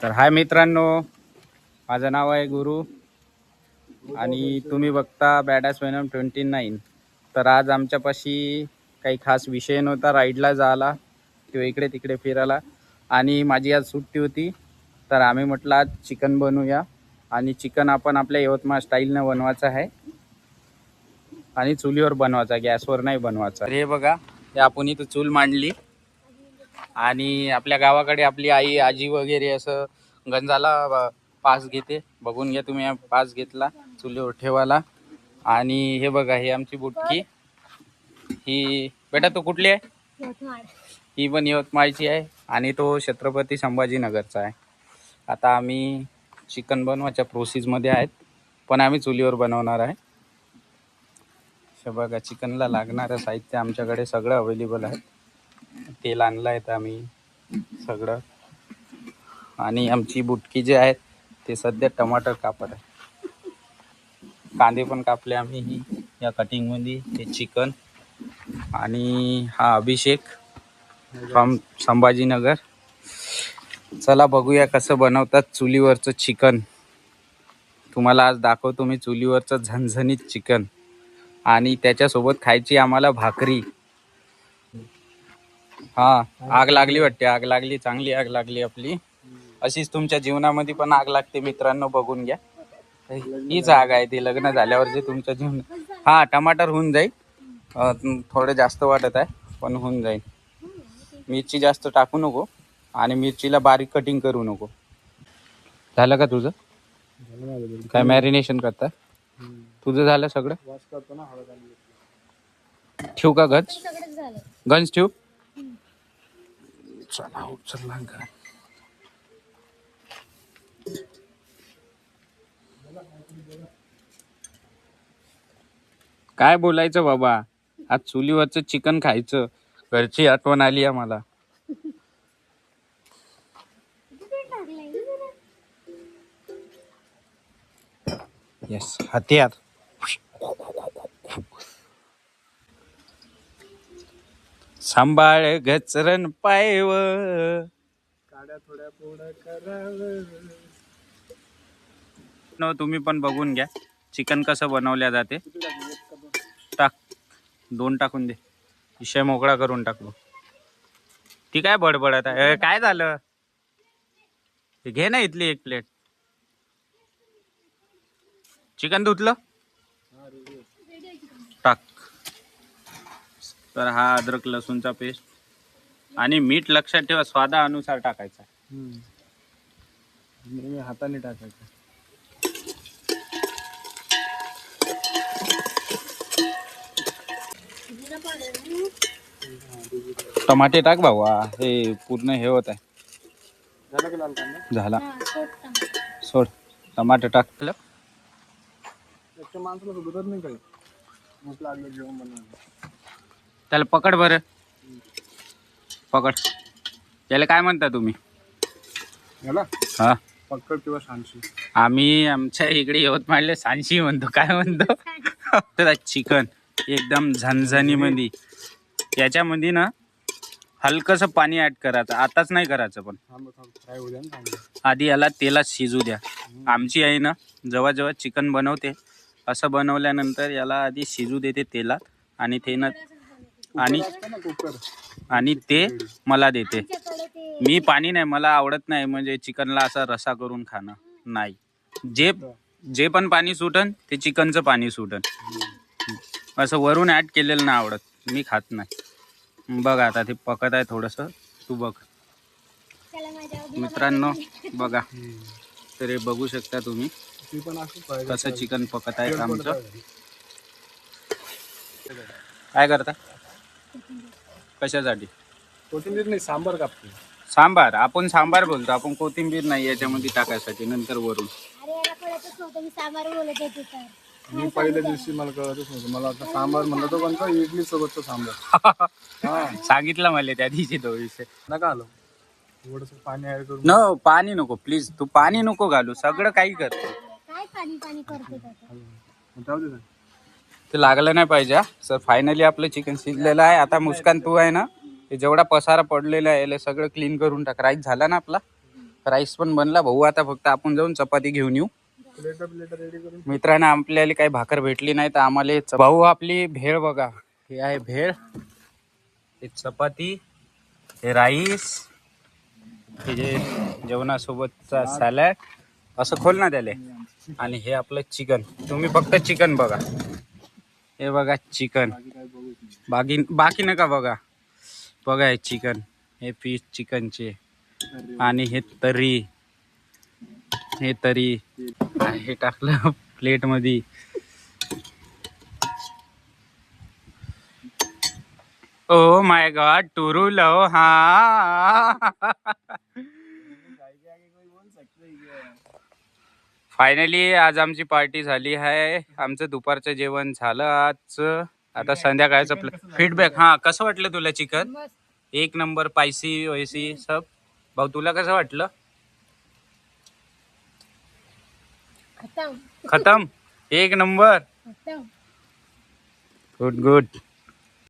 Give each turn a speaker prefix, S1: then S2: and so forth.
S1: तर हाय मित्रांनो, माझं नाव आहे गुरु आणि तुम्ही बघता बॅडास वेनम 29. तर आज आमच्यापाशी काही खास विषय नव्हता राईडला जायला किंवा इकडे तिकडे फिरायला, आणि माझी आज सुट्टी होती. तर आम्ही म्हटलं आज चिकन बनवूया, आणि चिकन आपण आपल्या यवतमाळ स्टाईलनं बनवायचं आहे आणि चुलीवर बनवायचा, गॅसवर नाही बनवायचा. हे बघा, हे आपण इथं चूल मांडली आणि आपल्या गावाकडे आपली आई आजी वगैरे असं गंजाला पास घेते. बघून घ्या तुम्ही, पास घेतला चुलीवर ठेवायला. आणि हे बघा, ही आमची बुटकी. ही बेटा तू कुठली आहे? ही पण यवतमाळची आहे आणि तो छत्रपती संभाजीनगरचा आहे. आता आम्ही चिकन बनवायच्या प्रोसेसमध्ये आहेत, पण आम्ही चुलीवर बनवणार आहे. हे बघा, चिकनला लागणारं साहित्य आमच्याकडे सगळं अवेलेबल आहे. तेल आणलं आहे आम्ही सगळं, आणि आमची बुटकी जे आहेत ते सध्या टमाटर कापत आहे. कांदे पण कापले आम्ही ही या कटिंगमध्ये. हे चिकन, आणि हा अभिषेक फ्रॉम संभाजीनगर. चला बघूया कसं बनवतात चुलीवरचं चिकन. तुम्हाला आज दाखवतो मी चुलीवरचं झणझणीत चिकन, आणि त्याच्यासोबत खायची आम्हाला भाकरी. हा, आग लागली वाटते, आग लागली, चांगली आग लागली आपली. अशीच तुमच्या जीवनामध्ये पण आग लागते मित्रांनो, बघून घ्या. हीच आग आहे ती लग्न झाल्यावर जे तुमच्या जीवन. हा, टमाटर होऊन जाईल, थोडं जास्त वाटत आहे पण होऊन जाईल. मिरची जास्त टाकू नको आणि मिरचीला बारीक कटिंग करू नको. झालं का तुझं? काय मॅरिनेशन करता? तुझं झालं सगळं? ठेवू का गंज? गंज ठेवू? चला उचलला का? काय बोलायचं बाबा, आज चुलीवरचं चिकन खायचं. घरची आठवण आली आम्हाला. येस, हत्यार. सांभाळ गचरण पायव, काड्या थोड्या पोळ्या करावं. तुम्ही पण बघून घ्या चिकन कसं बनवल्या जाते. टाक, 2 टाकून दे, विषय मोकळा करून टाकलो. ती काय बडबडत आहे? काय झालं? घे ना इथली 1 प्लेट. चिकन धुतलं, टाक. तर हा अद्रक लसूणचा पेस्ट, आणि मीठ लक्षात ठेवा स्वादानुसार टाकायचा. हाताने टाकायचं. टमाटे टाक भावा, हे पूर्ण हे होत आहे. झाला, सोड. टमाटे टाक. त्याला पकड बरं, पकड. त्याला काय म्हणता तुम्ही? हा, पकड किंवा सांशी. आम्ही आमच्या इकडे यवतमाळले सांशी म्हणतो. काय म्हणतो? तर चिकन एकदम झणझणीमध्ये, याच्यामध्ये ना हलकंसं पाणी ऍड करायचं. आताच नाही करायचं, पण आधी याला तेलात शिजू द्या. आमची आई ना जेव्हा जेव्हा चिकन बनवते, असं बनवल्यानंतर याला आधी शिजू देते तेलात, आणि ते ना आणि ते मला देते. मी पाणी नाही, मला आवडत नाही म्हणजे चिकनला असा रसा करून खाणं नाही. जे पण पाणी सुटन ते चिकनचं पाणी सुटन, असं वरून ऍड केलेलं नाही आवडत, मी खात नाही. बघ आता ते पकत आहे थोडंसं, तू बघ मित्रांनो. बघा, तर हे बघू शकता तुम्ही कसं चिकन पकत आहे आमचं. काय करता? कशासाठी? कोथिंबीर नाही, सांबार कापतो. सांबार, आपण सांबार बोलतो, आपण कोथिंबीर नाही याच्यामध्ये टाकायसाठी नंतर वरून. मी पहिल्या दिवशी मला कळतच नव्हतं, मला आता सांबार म्हणलं तो कोणता, इडली सोबतचा सांबार. सांगितलं मला त्या दिवशी तो विषय. नका आलो थोडस पाणी ऍड करू. नो, पाणी नको प्लीज, तू पाणी नको घालू, सगळं काही कर. ते लागलं नाही पाहिजे. सर फायनली आपलं चिकन शिजलेलं आहे. आता मुस्कान तू आहे ना, ते जेवढा पसारा पडलेला आहे सगळं क्लीन करून टाक. राईस झाला ना आपला? राईस पण बनला भाऊ. आता फक्त आपण जाऊन चपाती घेऊन येऊ. मित्रांनो आपल्याला काही भाकर भेटली नाही तर आम्हाला भाऊ आपली भेळ बघा. हे आहे भेळ, हे चपाती, हे राईस, हे जे जेवणासोबतचा सॅलड असं खोल ना त्याले. आणि हे आपलं चिकन. तुम्ही फक्त चिकन बघा. हे बघा चिकन. बाकी नका बघा. बघा हे चिकन, हे पीस चिकनचे. आणि हे तरी, हे तरी हे टाकलं प्लेट मध्ये. ओ माय गॉड टुरू लो हा. फायनली आज आमची पार्टी झाली आहे. आमचं दुपारचं जेवण झालं आज. आता संध्याकाळचं फीडबॅक. हा कसं वाटलं तुला चिकन? एक नंबर. पायसी वैसी सब. भाऊ तुला कसं वाटलं? खतम. एक नंबर. Good good.